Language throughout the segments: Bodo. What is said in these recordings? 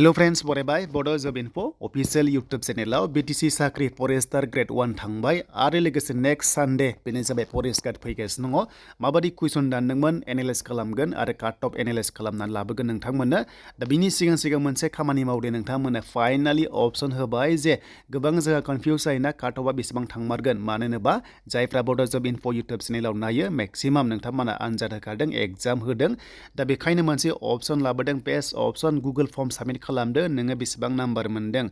हेलो फ्रेंड्स बरायबाय बड' जब इनफो अफिशियल यूट्यूब चेनेलाव BTC साख्रि फरेस्टार ग्रेड 1 थांबाय आरो लोगोसे नेक्स्ट सानडे बेनो जाबाय फरेस्ट गार्ड फैगासिनो दङ माबादि कुइसन दानदोंमोन एनालाइज खालामगोन आरो काट अफ एनालाइज खालामनानै लाबोगोन नोंथांमोननो दा बिनि सिगां मोनसे खामानि मावदो नोंथांमोननो फाइनाली अपशन होबाय जे गोबां जोंहा कन्फ्यूज जायोना काट अफआ बेसेबां थांमारगोन मानो होनोबा जायफ्रा बड' जब इनफो यूट्यूब चेनेलाव नायो मेक्सिमाम नोंथांमोना आनजाद होखादों एग्जाम होदों दा बेखायनो मोनसे अपशन लाबोदों best option Google form submit खालामदो नोङो बेसेबां नाम्बार मोनदों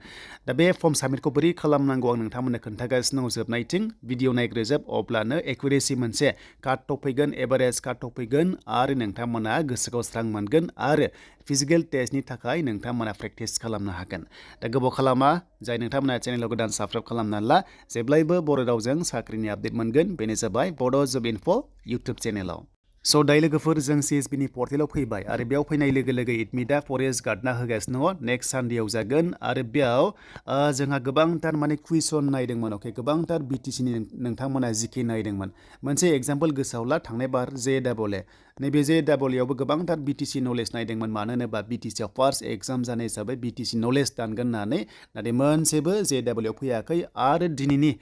दा बे फर्म साबमिटखौ बोरै खालामनांगौ आं नोंथांमोननो खोन्थागासिनो दं जोबनायथिं भिडिअ नायग्रोजोब अब्लानो एक्युरेसि मोनसे काट अफ फैगोन एभारेज काट अफ फैगोन आरो नोंथांमोना गोसोखौ स्रां मोनगोन आरो फिजिकेल टेस्टनि थाखाय नोंथांमोना प्रेक्टिस खालामनो हागोन दा गोबाव खालामा जाय नोंथांमोना चेनेलाव गोदान साबस्क्राइब खालामनानै ला जेब्लायबो बर' रावजों साख्रिनि आपडेट मोनगोन बेनो जाबाय बड' जब इनफो यूट्यूब चेनेलाव स' दायो लोगोफोर जों CSB नि पर्टेलाव फैबाय आरो बेयाव फैनाय लोगो लोगो एडमिटआ फरेस्ट गार्डना होगासिनो दङ नेक्स्ट सानडेआव जागोन आरो बेयाव जोंहा गोबांथार माने कुइसन नायदोंमोन अके गोबांथार BTC नि नोंथांमोना जिके नायदोंमोन मोनसे एग्जाम्पल गोसोआव ला थांनाय बार JAA नैबे JAA आवबो गोबांथार BTC नलेज नायदोंमोन मानो होनोबा BTC आव फार्स्ट एग्जाम जानाय हिसाबै BTC नलेज दानगोन होननानै नाथाय मोनसेबो JAA आव फैयाखै आरो दिनैनि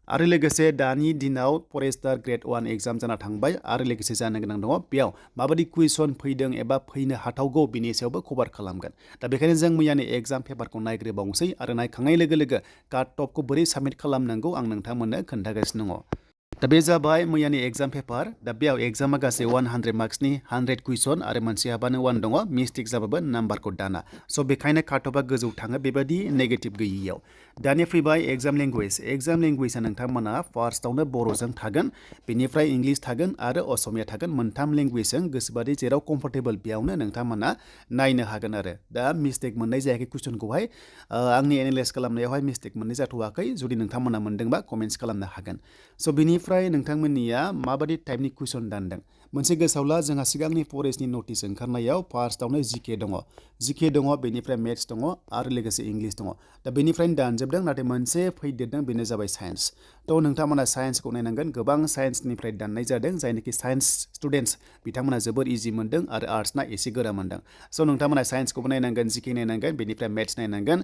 आरो लोगोसे दानि दिनाव फरेस्टार ग्रेड 1 एग्जाम जाना थांबाय आरो लोगोसे जानो गोनां दङ बेयाव माबादि कुइसन फैदों एबा फैनो हाथावगौ बिनि सायावबो कभार खालामगोन दा बेखायनो जों मैयानि एग्जाम पेपारखौ नायग्रोबावनोसै आरो नायखांनाय लोगो लोगो काट अफखौ बोरै साबमिट खालामनांगौ आं नोंथांमोननो खोन्थागासिनो दङ दा बे जाबाय मैयानि एग्जाम पेपार दा बेयाव एग्जामा गासै 100 मार्क्सनि 100 कुइसन आरो मोनसे हाबानो 1 दङ मिस्टेक जाबाबो नाम्बारखौ दाना स' बेखायनो काट अफआ गोजौ थाङो बेबायदि नेगेटिभ गैयियाव दानिया फैबाय एग्जाम लेंगुवेजआ नोंथांमोना फार्स्टआवनो बर'जों थागोन बेनिफ्राय इंलिश थागोन आरो असमिया थागोन मोनथाम लेंगुवेजजों गोसोबादि जेराव कम्फर्टेबल बेयावनो नोंथांमोना नायनो हागोन आरो दा मिस्टेक मोननाय जायाखै कुइसनखौहाय आंनि एनालाइज खालामनायावहाय मिस्टेक मोननाय जाथ'वाखै जुदि नोंथांमोना मोनदोंबा कमेन्ट्स खालामनो हागोन स' बेनिफ्राय नोंथांमोननिया माबादि टाइपनि कुइसन दानदों मोनसे गोसोआव ला जोंहा सिगांनि फरेस्टनि नटिस ओंखारनायाव फार्स्टआवनो जिके दङ बेनिफ्राय मेथ्स दङ आरो लोगोसे इंलिश दङ दा बेनिफ्रायनो दानजोबदों नाथाय मोनसे फैदेरदों बेनो जाबाय साइन्स थ' नोंथांमोना साइन्सखौ नायनांगोन गोबां साइन्सनिफ्राय दाननाय जादों जायनाखि साइन्स स्टुडेन्ट्स बिथांमोना जोबोर इजि मोनदों आरो आर्ट्सना एसे गोरा मोनदों स' नोंथांमोना साइन्सखौबो नायनांगोन जिके नायनांगोन बेनिफ्राय मेथ्स नायनांगोन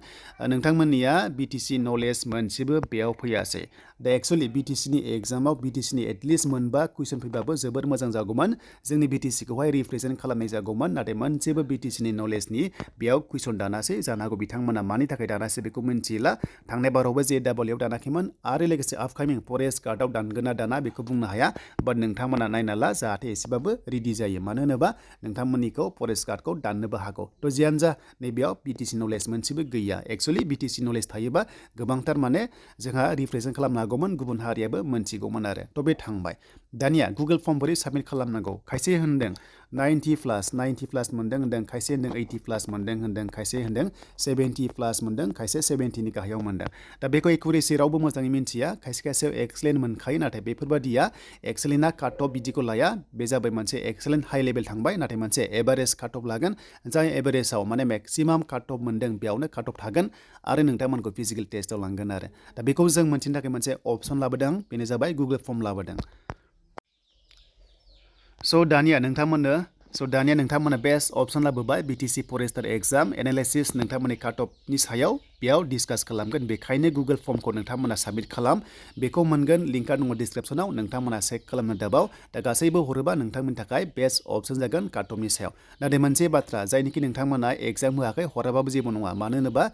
नोंथांमोननिया BTC नलेज मोनसेबो बेयाव फैयासै दा एक्सुवेलि BTCनि एग्जामाव BTCनि एटलिस्ट मोनबा कुइसन फैबाबो जोबोर मोजां जागौमोन जोंनि BTCखौहाय रिप्रेजेन्ट खालामनाय जागौमोन नाथाय मोनसेबो BTCनि नलेजनि बेयाव कुइसन दानासै जानो हागौ बिथांमोना मानि थाखाय दानासै बेखौ मिन्थिला थांनाय बारावबो JAA आव दानाखैमोन आरो लोगोसे आपकामिं फरेस्ट गार्डआव दानगोन ना दाना बेखौ बुंनो हाया बाट नोंथांमोना नायना ला जाहाथे एसेबाबो रेडि जायो मानो होनोबा नोंथांमोननिखौ फरेस्ट गार्डखौ दाननोबो हागौ थ' जियानो जा नैबेयाव BTC नलेज मोनसेबो गैया एक्सुवेलि BTC नलेज थायोबा गोबांथार माने जोंहा रिप्रेजेन्ट खालामनो हागौमोन गुबुन हारियाबो मोनथिगौमोन आरो थ' बे थांबाय दानिया गुगल फर्म बोरै साबमिट खालामनांगौ खायसे होनदों 90 प्लास मोनदों होनदों खायसे होनदों 80 प्लास मोनदों होनदों खायसे होनदों 70 प्लास मोनदों खायसे 70नि गाहायाव मोनदों दा बेखौ एक्युरेसि रावबो मोजाङै मिन्थिया खायसे एक्सेलेन्ट मोनखायो नाथाय बेफोरबादिया एक्सेलेन्टआ काट अफ बिदिखौ लाया बे जाबाय मोनसे एक्सेलेन्ट हाइ लेभेल थांबाय नाथाय मोनसे एभारेज काट अफ लागोन जाय एभारेजाव माने मेक्सिमाम काट अफ मोनदों बेयावनो काट अफ थागोन आरो नोंथांमोनखौ फिजिकेल टेस्टआव लांगोन आरो दा बेखौ जों मोनथिनो थाखाय मोनसे अपसन लाबोदों बेनो जाबाय गुगल फर्म लाबोदों स' दानिया नोंथांमोननो बेस्ट अपसन लाबोबाय BTC फरेस्टार एग्जाम एनालाइसिस नोंथांमोननि काट अफनि सायाव बेयाव डिसकास खालामगोन बेखायनो गुगल फर्मखौ नोंथांमोना साबमिट खालाम बेखौ मोनगोन लिंकआ दङ डिसक्रिपसनाव नोंथांमोना चेक खालामनो दाबाव दा गासैबो हरोबा नोंथांमोननि थाखाय बेस्ट अपसन जागोन काट अफनि सायाव नाथाय मोनसे बाथ्रा जायनिखि नोंथांमोना एग्जाम होआखै हराबाबो जेबो नङा मानो होनोबा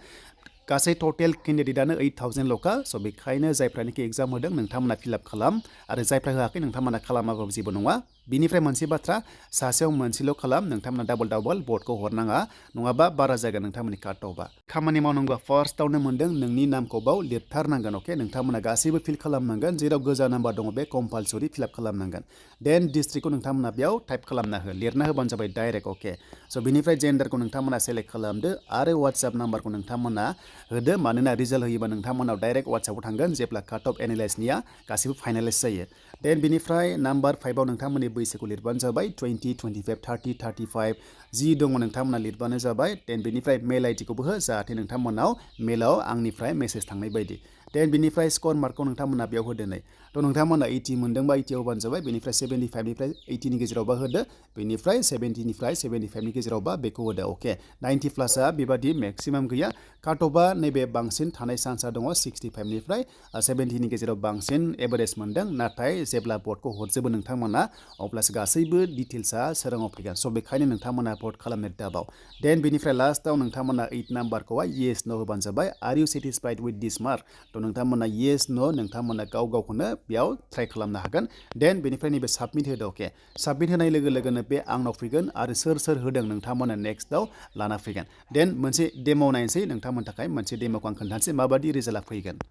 गासै टटेल केन्डिडेटआनो 8000 ल'खा स' बेखायनो जायफ्रानोखि एग्जाम होदों नोंथांमोना फिलआप खालाम आरो जायफ्रा होआखै नोंथांमोना खालामाबाबो जेबो नङा बिनिफ्राय मोनसे बाथ्रा सासेयाव मोनसेल' खालाम नोंथांमोना डाबल भटखौ हरनाङा नङाबा बारा जागोन नोंथांमोननि काट अफआ खामानि मावनांगौआ फार्स्टआवनो मोनदों नोंनि नामखौ बाव लिरथारनांगोन अके नोंथांमोना गासैबो फिल खालामनांगोन जेराव गोजा नाम्बार दङ बे कम्पालसरि फिलआप खालामनांगोन देन डिस्ट्रिक्टखौ नोंथांमोना बेयाव टाइप खालामना हो लिरना होबानो जाबाय डाइरेक्ट अके स' बिनिफ्राय जेन्डारखौ नोंथांमोना सेलेक्ट खालामदो आरो वाट्सएप नाम्बारखौ नोंथांमोना होदो मानोना रिजाल्ट होयोबा नोंथांमोनाव डाइरेक्ट वाट्सएपआव थांगोन जेब्ला काट अफ एनालाइसनिया गासैबो फाइनालाइज जायो देन बिनिफ्राय नाम्बार 5आव नोंथांमोननि बैसोखौ लिरबानो जाबाय 20 25 30 35 जि दङ नोंथांमोना लिरबानो जाबाय देन बिनिफ्राय मेल आइडिखौबो हो जाहाथे नोंथांमोनाव मेलाव आंनिफ्राय मेसेज थांनाय बायदि देन बिनिफ्राय स्कर मार्कखौ नोंथांमोना बेयाव होदो नै थ' नोंथांमोना 80 मोनदोंबा 80 होबानो जाबाय बेनिफ्राय 75 निफ्राय 80 नि गेजेरावबा होदो बेनिफ्राय 70 निफ्राय 75 नि गेजेरावबा बेखौ होदो अके 90 प्लासआ बेबादि मेक्सिमाम गैया काटअफआ नैबे बांसिन थानाय चान्सआ दङ 65 निफ्राय 70 नि गेजेराव बांसिन एभारेज मोनदों नाथाय जेब्ला भटखौ हरजोबो नोंथांमोना अब्लासो गासैबो डिटेल्सआ सोराङाव फैगोन स' बेखायनो नोंथांमोना भट खालामनो दाबाव देन बेनिफ्राय लास्टआव नोंथांमोना 8 नाम्बारखौहाय येस नो होबानो जाबाय are you satisfied with this mark थ' नोंथांमोना येस नो नोंथांमोना गावखौनो बेयाव ट्राइ खालामनो हागोन देन बेनिफ्राय नैबे साबमिट होदो अके साबमिट होनाय लोगो लोगोनो बे आंनाव फैगोन आरो सोर होदों नोंथांमोना नेक्स्टआव लाना फैगोन देन मोनसे डेम' नायनोसै नोंथांमोननि थाखाय मोनसे डेम'खौ आं खोन्थानोसै माबादि रिजाल्टआ फैगोन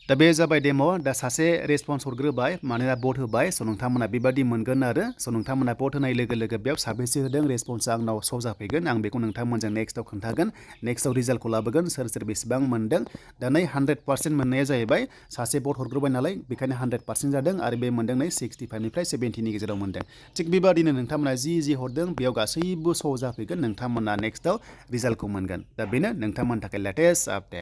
दा बे जाबाय डेम' दा सासे रेसपन्स हरग्रोबाय मानोना भट होबाय स' नोंथांमोना बेबादि मोनगोन आरो स' नोंथांमोना भट होनाय लोगो लोगो बेयाव साबेसे होदों रेसपन्सआ आंनाव श' जाफैगोन आं बेखौ नोंथांमोनजों नेक्स्टआव खोन्थागोन नेक्स्टआव रिजाल्टखौ लाबोगोन सोर बेसेबां मोनदों दा नै 100% मोननाया जाहैबाय सासे भट हरग्रोबाय नालाय बेखायनो 100% जादों आरो बे मोनदों नै 65 निफ्राय 70 नि गेजेराव मोनदों थिग बेबादिनो नोंथांमोना जि हरदों बेयाव गासैबो श' जाफैगोन नोंथांमोना नेक्स्टआव रिजाल्टखौ मोनगोन दा बेनो नोंथांमोननि थाखाय लेटेस्ट आपडेट